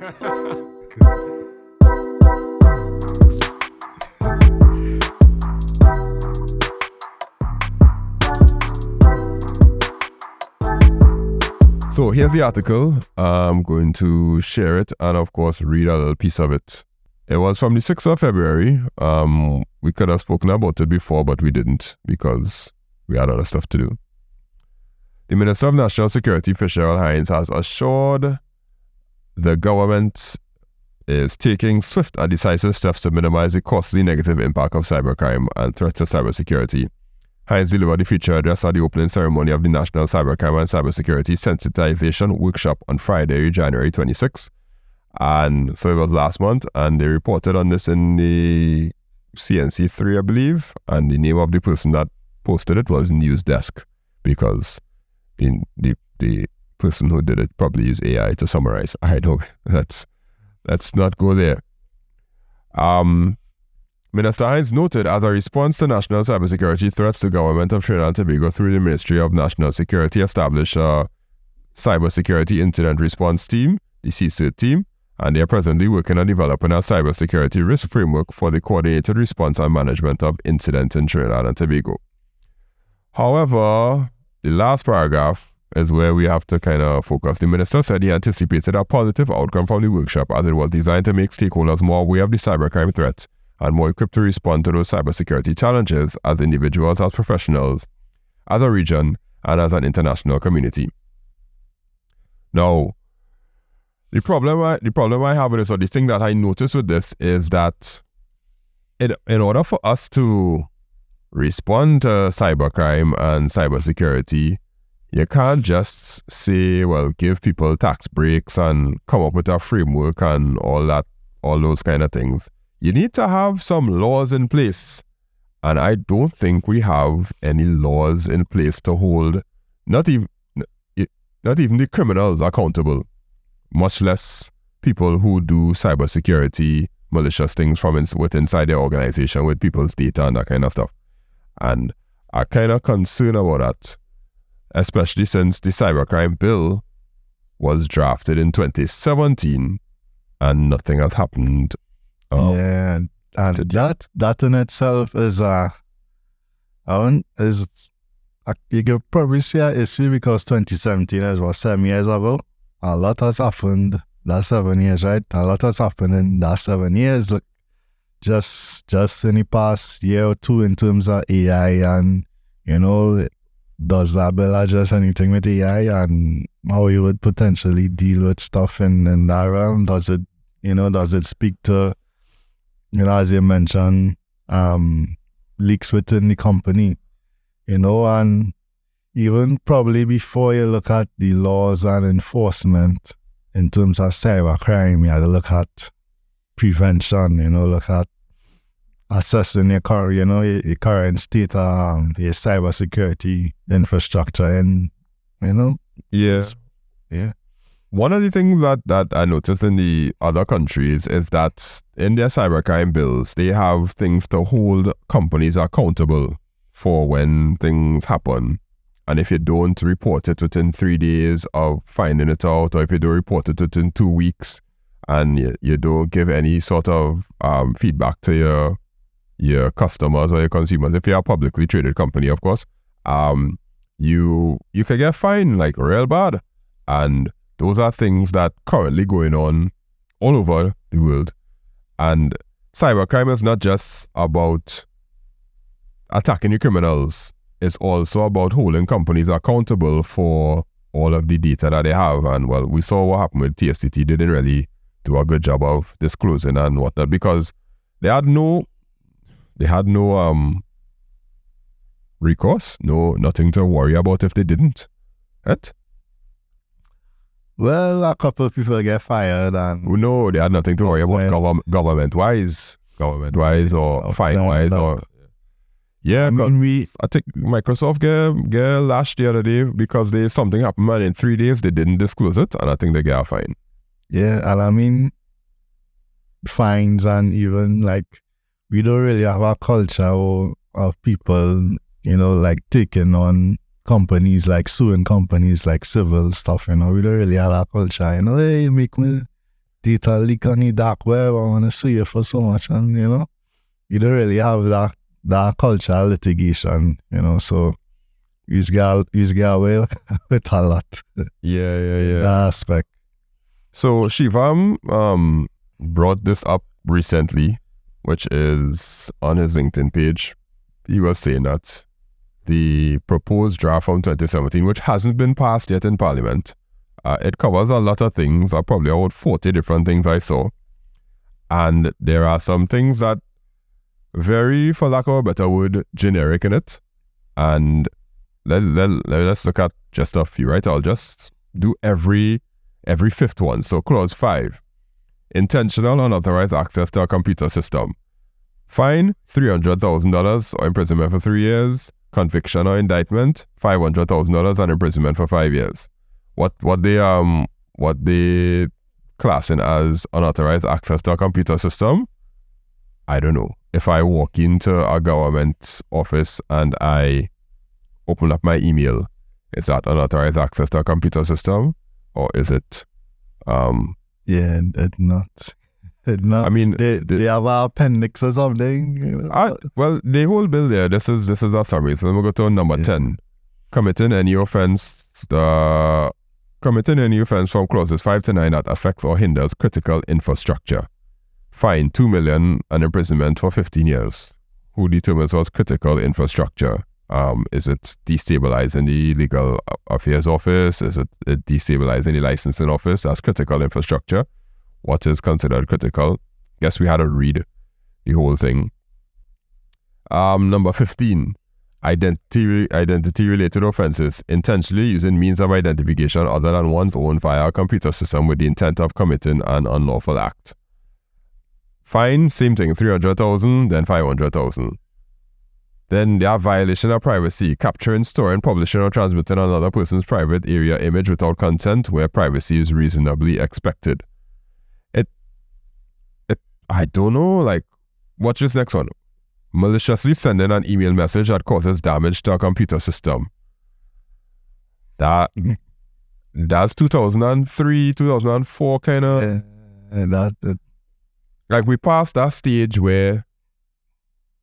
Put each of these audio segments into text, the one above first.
So here's the article. I'm going to share it and of course read a little piece of it. It was from the 6th of February. We could have spoken about it before, but we didn't because we had other stuff to do. The Minister of National Security, Fisher Hines, has assured the government is taking swift and decisive steps to minimize the costly negative impact of cybercrime and threats to cybersecurity. Hines delivered the feature address at the opening ceremony of the National Cybercrime and Cybersecurity Sensitization Workshop on Friday, January 26th. And so it was last month, and they reported on this in the CNC3, I believe, and the name of the person that posted it was News Desk, because the person who did it probably used AI to summarize. I know, let's not go there. Minister Hines noted, as a response to national cybersecurity threats, the government of Trinidad and Tobago, through the Ministry of National Security, established a cybersecurity incident response team, the CSIRT team, and they are presently working on developing a cybersecurity risk framework for the coordinated response and management of incidents in Trinidad and Tobago. However, the last paragraph is where we have to kind of focus. The minister said he anticipated a positive outcome from the workshop as it was designed to make stakeholders more aware of the cybercrime threats and more equipped to respond to those cybersecurity challenges as individuals, as professionals, as a region, and as an international community. Now, the problem I have with this, or the thing that I noticed with this, is that in order for us to respond to cybercrime and cybersecurity, you can't just say, well, give people tax breaks and come up with a framework and all those kind of things. You need to have some laws in place. And I don't think we have any laws in place to hold not even the criminals accountable, much less people who do cybersecurity, malicious things from inside their organization with people's data and that kind of stuff. And I'm kind of concerned about that, especially since the cybercrime bill was drafted in 2017 and nothing has happened. And that in itself is you could probably see an issue because 2017 is 7 years ago. A lot has happened that 7 years, right? A lot has happened in that 7 years. Look, just in the past year or two in terms of AI, and does that bill address anything with AI and how you would potentially deal with stuff in that realm? Does it speak to, as you mentioned, leaks within the company, and even probably before you look at the laws and enforcement in terms of cybercrime, you have to look at prevention, look at assessing your current state of your cybersecurity infrastructure, and Yeah. One of the things that I noticed in the other countries is that in their cybercrime bills, they have things to hold companies accountable for when things happen. And if you don't report it within 3 days of finding it out, or if you don't report it within 2 weeks, and you don't give any sort of feedback to your customers or your consumers, if you're a publicly traded company, of course, you can get fined like real bad. And those are things that currently going on all over the world. And cybercrime is not just about attacking the criminals. It's also about holding companies accountable for all of the data that they have. And well, we saw what happened with TSTT. They didn't really do a good job of disclosing and whatnot because they had no recourse, nothing to worry about if they didn't. Right? Well, a couple of people get fired and... No, they had nothing to worry about government-wise or fine-wise or... Yeah, I think Microsoft get lashed the other day because something happened and in 3 days they didn't disclose it, and I think they get a fine. Yeah, and I mean, fines, and even like we don't really have a culture of people, like taking on companies, like suing companies, like civil stuff, we don't really have that culture, hey, make me data leak on the dark web. I want to sue you for so much, and you know, you don't really have that cultural litigation, you know. So you get away with a lot. Yeah. That aspect. So Shivam brought this up recently, which is on his LinkedIn page. He was saying that the proposed draft from 2017, which hasn't been passed yet in Parliament, it covers a lot of things, or probably about 40 different things I saw. And there are some things that very, for lack of a better word, generic in it. And let's look at just a few, right? I'll just do every fifth one. So clause 5, intentional unauthorized access to a computer system. Fine, $300,000 or imprisonment for 3 years. Conviction or indictment, $500,000 and imprisonment for 5 years. What they classing as unauthorized access to a computer system, I don't know. If I walk into a government office and I open up my email, is that unauthorized access to a computer system, or is it? Yeah, it's not. It's not. I mean, they have an appendix or something. You know? Well, the whole bill there. This is a summary. So let me go to number 10. Committing any offense from clauses 5 to 9 that affects or hinders critical infrastructure. Fine, $2 million and imprisonment for 15 years. Who determines what's critical infrastructure? Is it destabilizing the legal affairs office? Is it destabilizing the licensing office? That's critical infrastructure. What is considered critical? Guess we had to read the whole thing. Number 15, identity-related offenses, intentionally using means of identification other than one's own via a computer system with the intent of committing an unlawful act. Fine, same thing, $300,000, then $500,000. Then they have violation of privacy, capturing, storing, publishing, or transmitting another person's private area image without consent where privacy is reasonably expected. I don't know, like, what's this next one? Maliciously sending an email message that causes damage to a computer system. That's 2003, 2004 kind of. Like, we passed that stage where,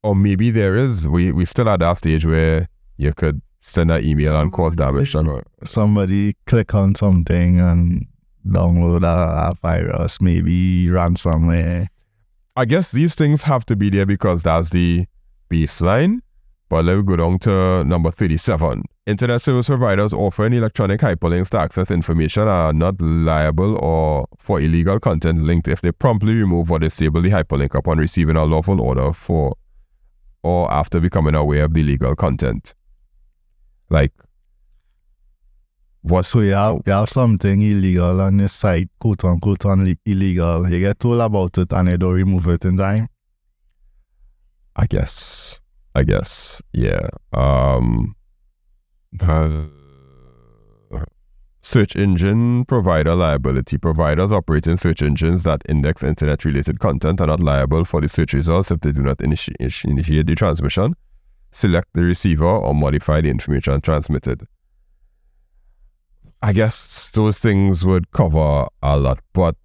or maybe we still at that stage where you could send an email and cause damage. Somebody click on something and download a virus, maybe ransomware. I guess these things have to be there because that's the baseline. But let me go down to number 37. Internet service providers offering electronic hyperlinks to access information are not liable or for illegal content linked if they promptly remove or disable the hyperlink upon receiving a lawful order for or after becoming aware of the illegal content. Like, what? So you have something illegal on your site, quote unquote illegal. You get told about it and you don't remove it in time. I guess, yeah. Search engine provider liability. Providers operating search engines that index internet-related content are not liable for the search results if they do not initiate the transmission, select the receiver, or modify the information transmitted. I guess those things would cover a lot, but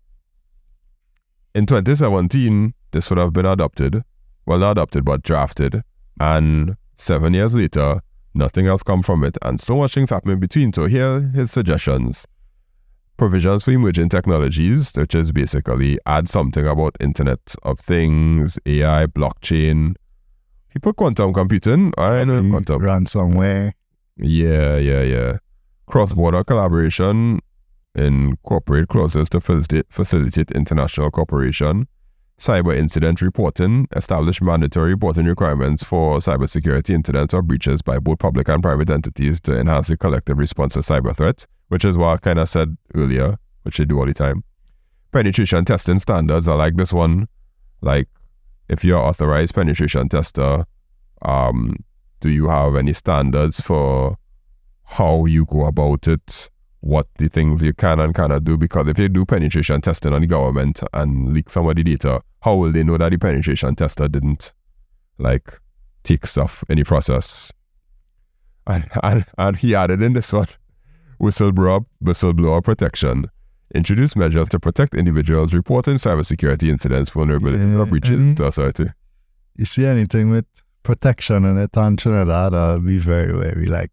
in 2017, this would have been adopted. Well, not adopted, but drafted. And 7 years later, nothing else come from it. And so much things happen in between. So here are his suggestions. Provisions for emerging technologies, which is basically add something about Internet of Things, AI, blockchain. He put quantum computing. I know quantum. Ransomware. Yeah. Cross-border collaboration in corporate clauses to facilitate international cooperation. Cyber incident reporting, establish mandatory reporting requirements for cybersecurity incidents or breaches by both public and private entities to enhance the collective response to cyber threats, which is what I kind of said earlier, which they do all the time. Penetration testing standards, I like this one. Like, if you're authorized penetration tester, do you have any standards for how you go about it, what the things you can and cannot do? Because if you do penetration testing on the government and leak some of the data, how will they know that the penetration tester didn't, like, take stuff in the process? And he added in this one, whistleblower protection. introduce measures to protect individuals reporting cybersecurity incidents, vulnerabilities, or breaches to authority. You see anything with protection in it on Trinidad, I'll be very wary. Like,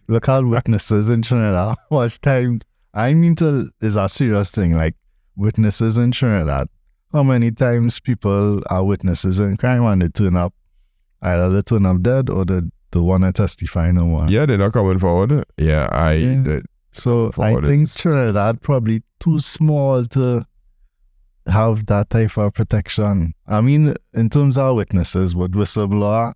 look at witnesses in Trinidad. Watch time. I mean, is a serious thing. Like, witnesses in Trinidad. How many times people are witnesses in crime and they turn up, either they turn up dead or they want to testify no more. Yeah, they're not coming forward. So I think Trinidad probably too small to have that type of protection. I mean, in terms of witnesses, with whistleblower,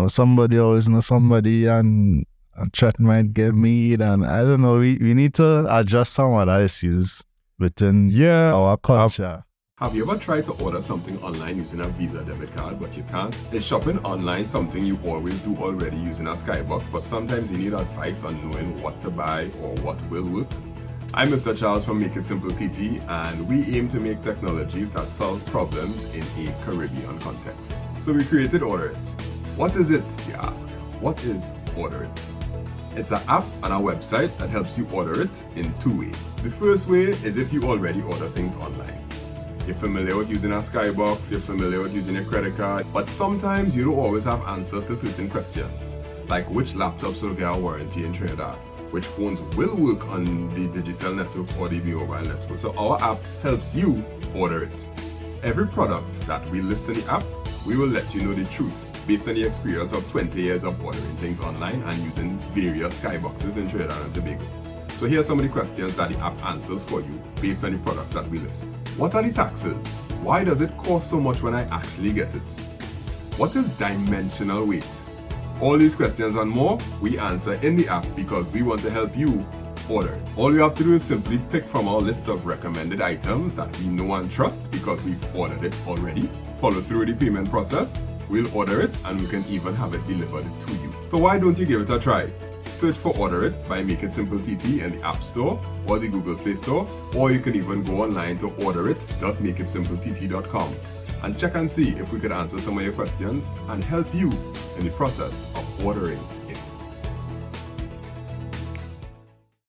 somebody always knows somebody and a threat might get made, and I don't know, we need to adjust some of the issues within our culture. Have you ever tried to order something online using a Visa debit card, but you can't? Is shopping online something you always do already using a Skybox, but sometimes you need advice on knowing what to buy or what will work? I'm Mr. Charles from makeITsimpleTT, and we aim to make technologies that solve problems in a Caribbean context. So we created Order It. What is it, you ask? What is Order It? It's an app and a website that helps you order it in two ways. The first way is if you already order things online. You're familiar with using a Skybox, you're familiar with using a credit card, but sometimes you don't always have answers to certain questions, like which laptops will get a warranty in Trinidad, which phones will work on the Digicel network or the mobile network. So our app helps you order it. Every product that we list in the app, we will let you know the truth based on the experience of 20 years of ordering things online and using various Skyboxes in Trinidad and Tobago. So here are some of the questions that the app answers for you based on the products that we list. What are the taxes? Why does it cost so much when I actually get it? What is dimensional weight? All these questions and more we answer in the app because we want to help you order it. All you have to do is simply pick from our list of recommended items that we know and trust because we've ordered it already. Follow through the payment process. We'll order it and we can even have it delivered to you. So why don't you give it a try? Search for Order It by makeITsimpleTT in the App Store or the Google Play Store, or you can even go online to orderit.makeITsimpleTT.com and check and see if we could answer some of your questions and help you in the process of ordering